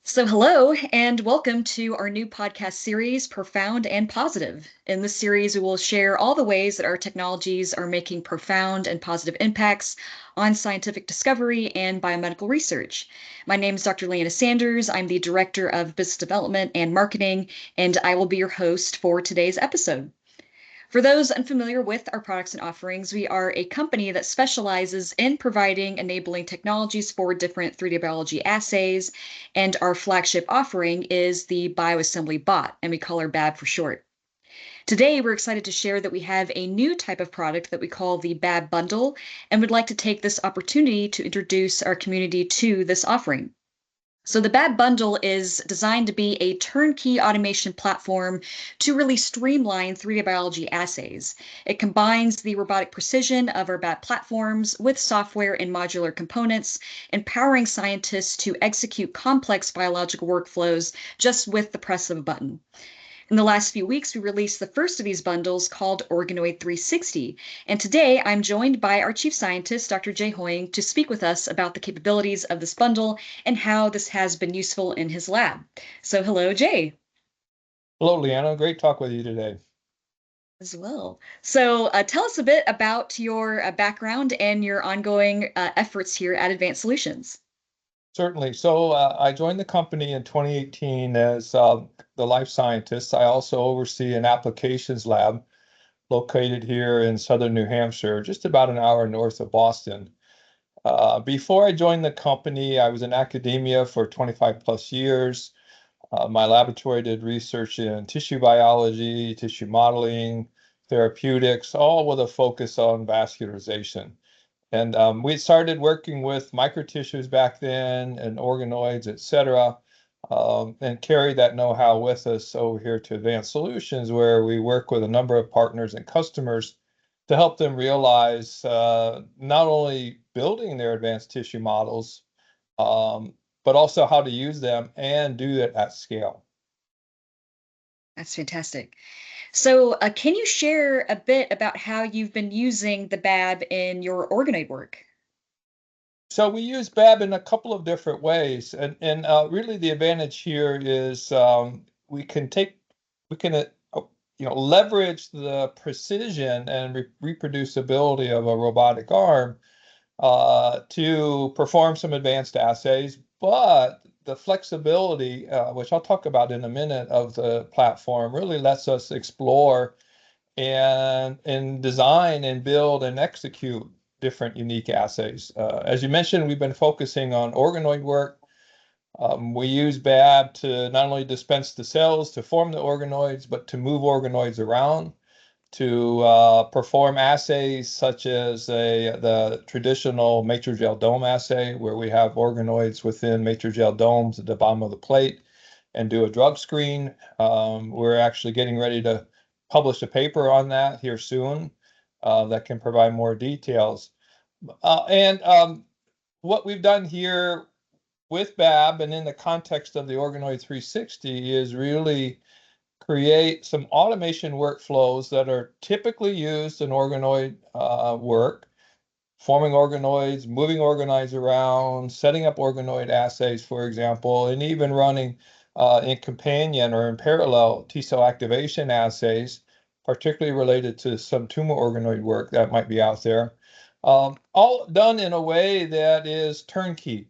So, hello and welcome to our new podcast series, Profound and Positive. In this series, we will share all the ways that our technologies are making profound and positive impacts on scientific discovery and biomedical research. My name is Dr. Lehanna Sanders. I'm the Director of Business Development and Marketing, and I will be your host for today's episode. For those unfamiliar with our products and offerings, we are a company that specializes in providing enabling technologies for different 3D biology assays, and our flagship offering is the Bioassembly Bot, and we call her BAB for short. Today, we're excited to share that we have a new type of product that we call the BAB Bundle, and would like to take this opportunity to introduce our community to this offering. So the BAB Bundle is designed to be a turnkey automation platform to really streamline 3D biology assays. It combines the robotic precision of our BAB platforms with software and modular components, empowering scientists to execute complex biological workflows just with the press of a button. In the last few weeks, we released the first of these bundles called Organoid360. And today I'm joined by our chief scientist, Dr. Jay Hoying, to speak with us about the capabilities of this bundle and how this has been useful in his lab. So hello, Jay. Hello, Leanna. Great talk with you today. As well. So tell us a bit about your background and your ongoing efforts here at Advanced Solutions. Certainly. I joined the company in 2018 as the life scientist. I also oversee an applications lab located here in southern New Hampshire, just about an hour north of Boston. Before I joined the company, I was in academia for 25 plus years. My laboratory did research in tissue biology, tissue modeling, therapeutics, all with a focus on vascularization. And we started working with microtissues back then and organoids, et cetera, and carried that know-how with us over here to Advanced Solutions, where we work with a number of partners and customers to help them realize not only building their advanced tissue models, but also how to use them and do it at scale. That's fantastic. So, can you share a bit about how you've been using the BAB in your organoid work? So we use BAB in a couple of different ways, and really the advantage here is we can leverage the precision and reproducibility of a robotic arm to perform some advanced assays, but the flexibility, which I'll talk about in a minute, of the platform really lets us explore and design and build and execute different unique assays. As you mentioned, we've been focusing on organoid work. We use BAB to not only dispense the cells to form the organoids, but to move organoids around, to perform assays such as the traditional matrigel dome assay, where we have organoids within matrigel domes at the bottom of the plate and do a drug screen. We're actually getting ready to publish a paper on that here soon that can provide more details. And what we've done here with BAB and in the context of the Organoid360 is really create some automation workflows that are typically used in organoid work, forming organoids, moving organoids around, setting up organoid assays, for example, and even running in companion or in parallel T-cell activation assays, particularly related to some tumor organoid work that might be out there. All done in a way that is turnkey,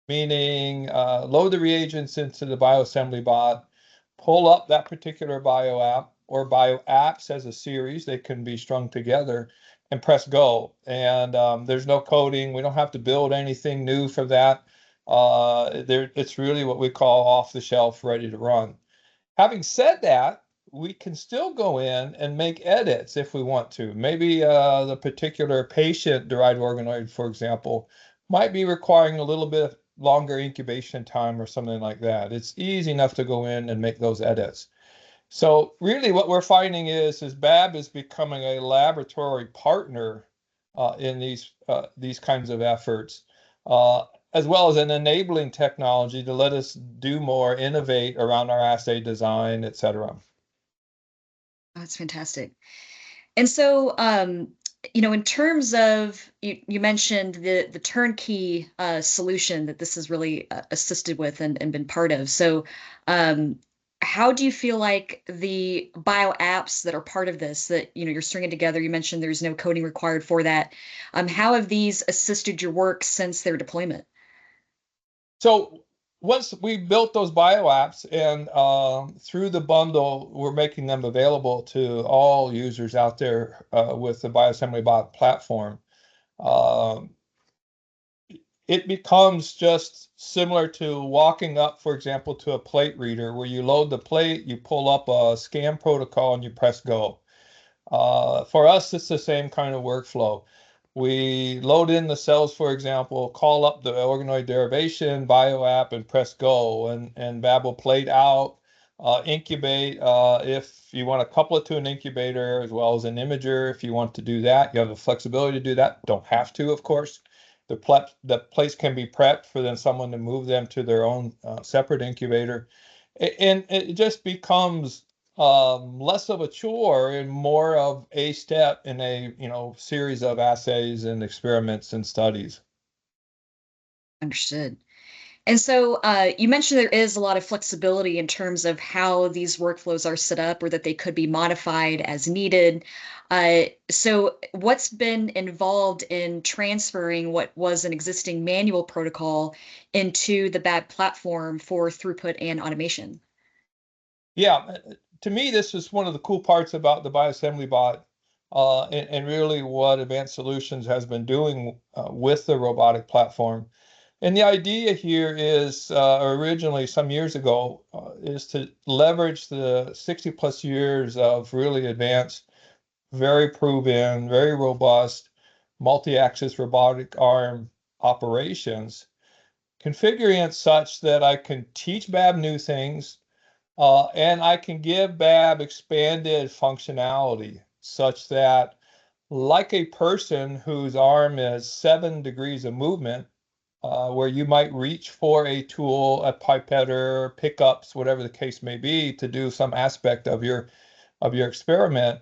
meaning load the reagents into the bioassembly bot, pull up that particular bio app or bio apps as a series. They can be strung together and press go. And there's no coding. We don't have to build anything new for that. It's really what we call off the shelf, ready to run. Having said that, we can still go in and make edits if we want to. Maybe the particular patient-derived organoid, for example, might be requiring a little bit longer incubation time or something like that. It's easy enough to go in and make those edits. So really what we're finding is BAB is becoming a laboratory partner in these kinds of efforts, as well as an enabling technology to let us do more, innovate around our assay design, et cetera. That's fantastic. And so, in terms of you mentioned the turnkey solution that this has really assisted with and been part of. So, um, how do you feel like the bio apps that are part of this that you're stringing together? You mentioned there's no coding required for that. How have these assisted your work since their deployment? So once we built those bio apps and through the bundle, we're making them available to all users out there with the Bioassembly Bot platform. Um, it becomes just similar to walking up, for example, to a plate reader where you load the plate, you pull up a scan protocol, and you press go. For us, it's the same kind of workflow. We load in the cells, for example, call up the organoid derivation bio app and press go, and Bab will plate out, incubate. If you want to couple it to an incubator as well as an imager, if you want to do that, you have the flexibility to do that. Don't have to, of course. The plates can be prepped for then someone to move them to their own separate incubator. And it just becomes less of a chore and more of a step in a series of assays and experiments and studies. Understood. And so you mentioned there is a lot of flexibility in terms of how these workflows are set up or that they could be modified as needed. So what's been involved in transferring what was an existing manual protocol into the BAB platform for throughput and automation? Yeah, to me, this is one of the cool parts about the Bioassembly Bot, and really what Advanced Solutions has been doing with the robotic platform. And the idea here is originally some years ago is to leverage the 60 plus years of really advanced, very proven, very robust multi-axis robotic arm operations, configuring it such that I can teach BAB new things and I can give BAB expanded functionality such that, like a person whose arm is 7 degrees of movement, where you might reach for a tool, a pipetter, pickups, whatever the case may be, to do some aspect of your experiment,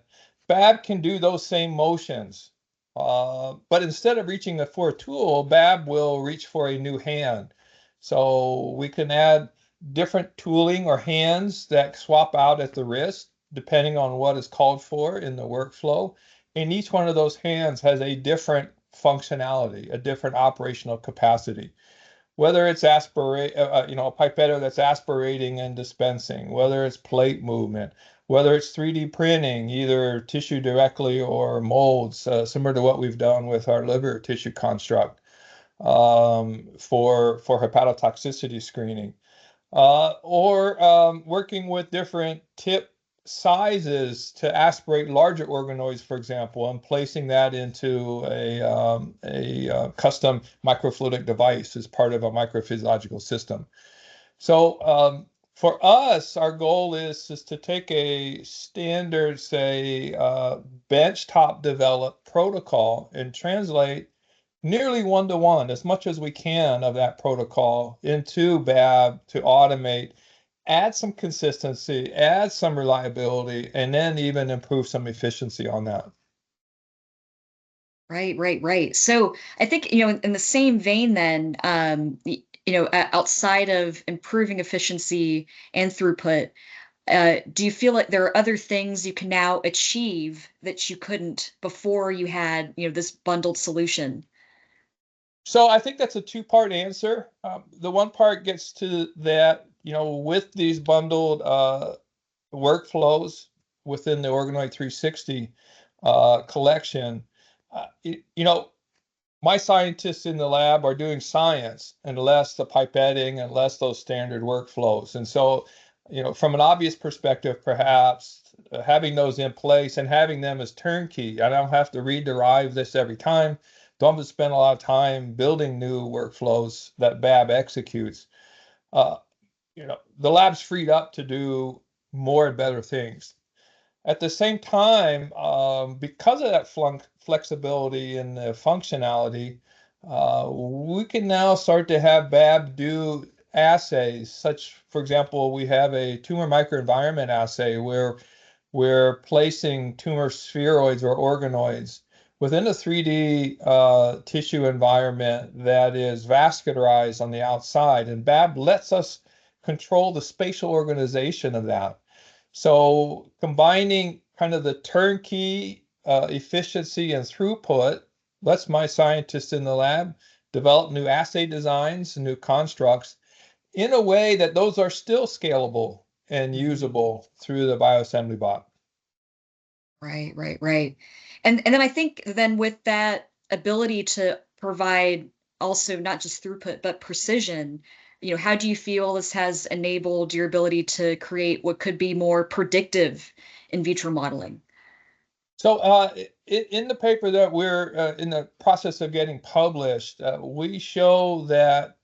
BAB can do those same motions. But instead of reaching for a tool, BAB will reach for a new hand. So we can add different tooling or hands that swap out at the wrist, depending on what is called for in the workflow. And each one of those hands has a different functionality, a different operational capacity, whether it's a pipetter that's aspirating and dispensing, whether it's plate movement, whether it's 3D printing, either tissue directly or molds, similar to what we've done with our liver tissue construct for hepatotoxicity screening, or working with different tip sizes to aspirate larger organoids, for example, and placing that into a custom microfluidic device as part of a microphysiological system. So for us, our goal is to take a standard, say, benchtop developed protocol and translate nearly one-to-one, as much as we can of that protocol into BAB to automate, add some consistency, add some reliability, and then even improve some efficiency on that. Right, right, right. So I think, in the same vein then, outside of improving efficiency and throughput, do you feel like there are other things you can now achieve that you couldn't before you had, this bundled solution? So I think that's a two-part answer. The one part gets to that, with these bundled workflows within the Organoid360 collection, you know, my scientists in the lab are doing science and less the pipetting and less those standard workflows. And so, from an obvious perspective, perhaps having those in place and having them as turnkey, I don't have to rederive this every time. Don't have to spend a lot of time building new workflows that BAB executes. Uh, the lab's freed up to do more and better things. At the same time, because of that flexibility and the functionality, we can now start to have BAB do assays, such, for example, we have a tumor microenvironment assay where we're placing tumor spheroids or organoids within a 3D tissue environment that is vascularized on the outside. And BAB lets us control the spatial organization of that. So combining kind of the turnkey efficiency and throughput lets my scientists in the lab develop new assay designs, new constructs in a way that those are still scalable and usable through the bioassembly bot. Right, right, right. And then I think then with that ability to provide also not just throughput but precision, how do you feel this has enabled your ability to create what could be more predictive in vitro modeling? So in the paper that we're in the process of getting published, we show that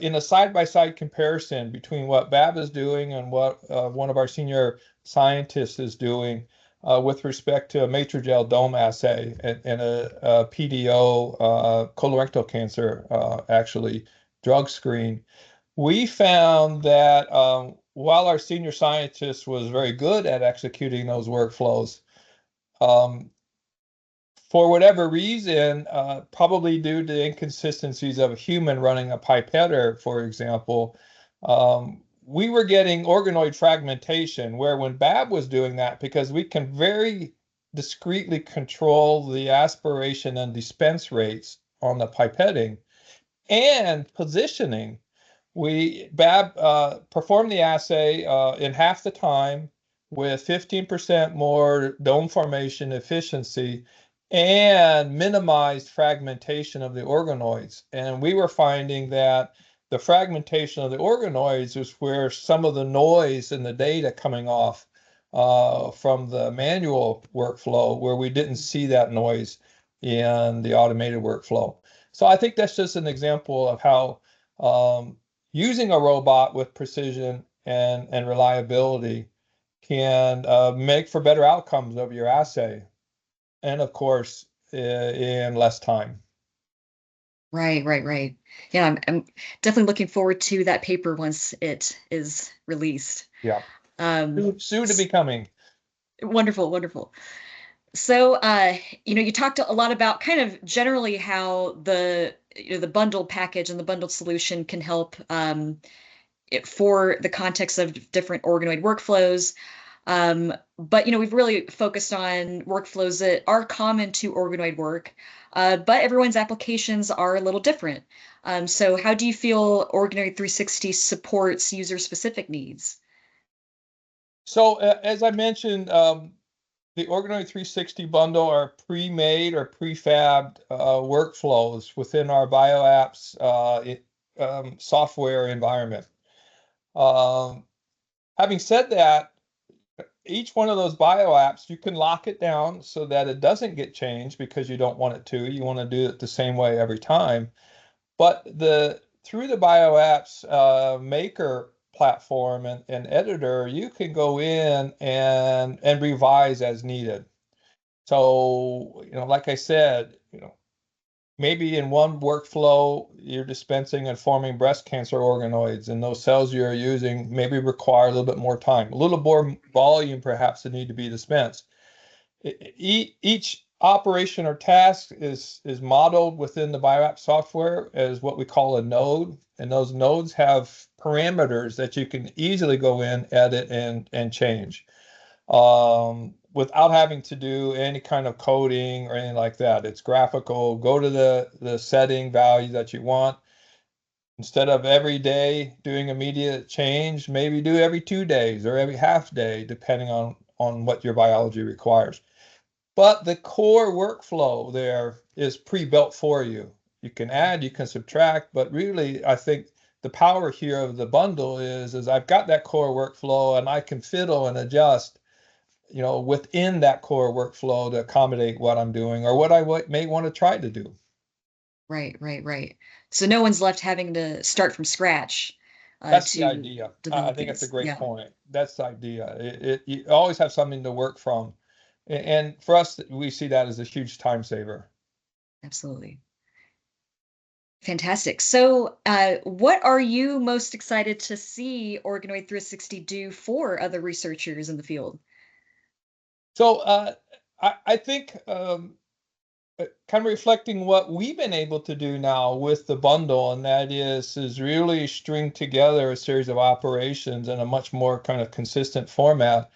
in a side-by-side comparison between what BAB is doing and what one of our senior scientists is doing with respect to a matrigel dome assay and a PDO colorectal cancer actually drug screen, we found that while our senior scientist was very good at executing those workflows, um, for whatever reason, probably due to inconsistencies of a human running a pipetter, for example, we were getting organoid fragmentation, where when BAB was doing that, because we can very discreetly control the aspiration and dispense rates on the pipetting and positioning, we BAB performed the assay in half the time with 15% more dome formation efficiency and minimized fragmentation of the organoids. And we were finding that the fragmentation of the organoids is where some of the noise in the data coming off from the manual workflow, where we didn't see that noise in the automated workflow. So I think that's just an example of how using a robot with precision and reliability can make for better outcomes of your assay, and of course, in less time. Right, right, right. Yeah, I'm definitely looking forward to that paper once it is released. Yeah, Um, soon to be coming. Wonderful, wonderful. So, you talked a lot about kind of generally how the bundle package and the bundled solution can help for the context of different organoid workflows. But we've really focused on workflows that are common to organoid work, but everyone's applications are a little different. So, how do you feel Organoid360 supports user-specific needs? So as I mentioned, the Organoid360 bundle are pre-made or prefabbed workflows within our BioApps software environment. Um, Having said that, each one of those BioApps, you can lock it down so that it doesn't get changed because you don't want it to. You want to do it the same way every time. But through the BioApps maker platform and editor, you can go in and revise as needed. So, like I said, maybe in one workflow, you're dispensing and forming breast cancer organoids, and those cells you're using maybe require a little bit more time, a little more volume perhaps that need to be dispensed. Each operation or task is modeled within the BioApp software as what we call a node, and those nodes have parameters that you can easily go in, edit, and change without having to do any kind of coding or anything like that. It's graphical. Go to the setting value that you want. Instead of every day doing immediate change, maybe do every 2 days or every half day, depending on what your biology requires. But the core workflow there is pre-built for you. You can add, you can subtract, but really, I think the power here of the bundle is I've got that core workflow and I can fiddle and adjust within that core workflow to accommodate what I'm doing or what I may want to try to do. Right, right, right. So no one's left having to start from scratch That's the to idea. I develop think that's a these. great Yeah, point. That's the idea. You always have something to work from. And for us, we see that as a huge time saver. absolutely. Fantastic. So, what are you most excited to see Organoid 360 do for other researchers in the field? So I think kind of reflecting what we've been able to do now with the bundle, and that is really string together a series of operations in a much more kind of consistent format.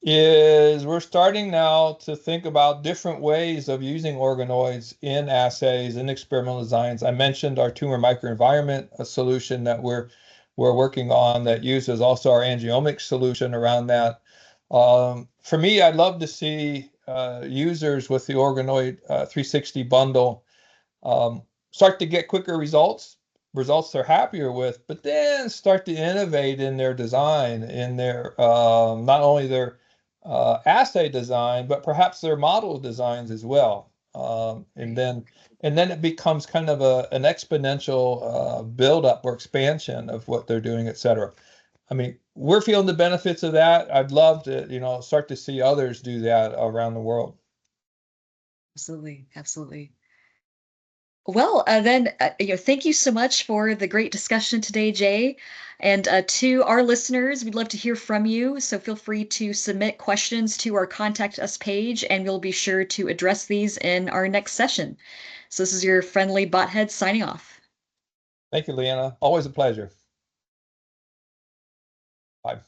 Is we're starting now to think about different ways of using organoids in assays and experimental designs. I mentioned our tumor microenvironment, a solution that we're working on that uses also our angiomic solution around that. For me, I'd love to see users with the Organoid 360 bundle start to get quicker results they're happier with, but then start to innovate in their design, in their not only their assay design, but perhaps their model designs as well. And then it becomes kind of an exponential build-up or expansion of what they're doing, et cetera. I mean, we're feeling the benefits of that. I'd love to, start to see others do that around the world. Absolutely, absolutely. Well, thank you so much for the great discussion today, Jay. And to our listeners, we'd love to hear from you. So feel free to submit questions to our Contact Us page, and we'll be sure to address these in our next session. So this is your friendly bothead signing off. Thank you, Leanna. Always a pleasure. Bye.